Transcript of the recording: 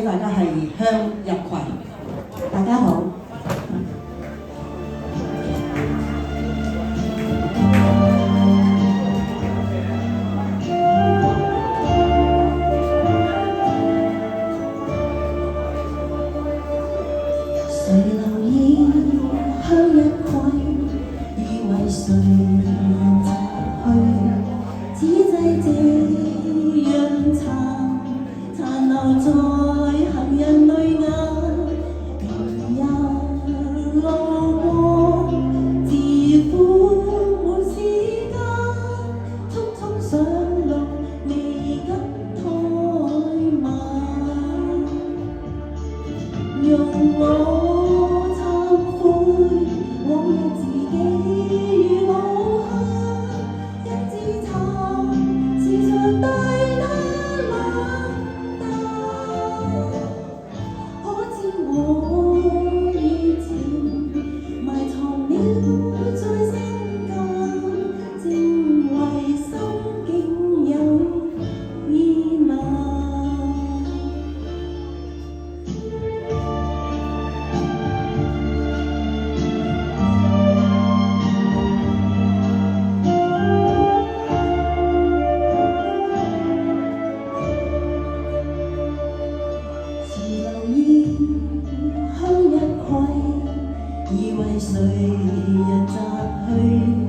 俾大家係向日葵。大家好。誰留意向日葵，以為誰人摘去，只制這樣殘留在行人淚眼。明日路過，自負沒時間，匆匆上路，未敢怠慢。用我往日自己與我一支茶，時常對他冷淡。可知我以前埋藏了在心間，正為心境有意難。向日葵，以為誰人摘去。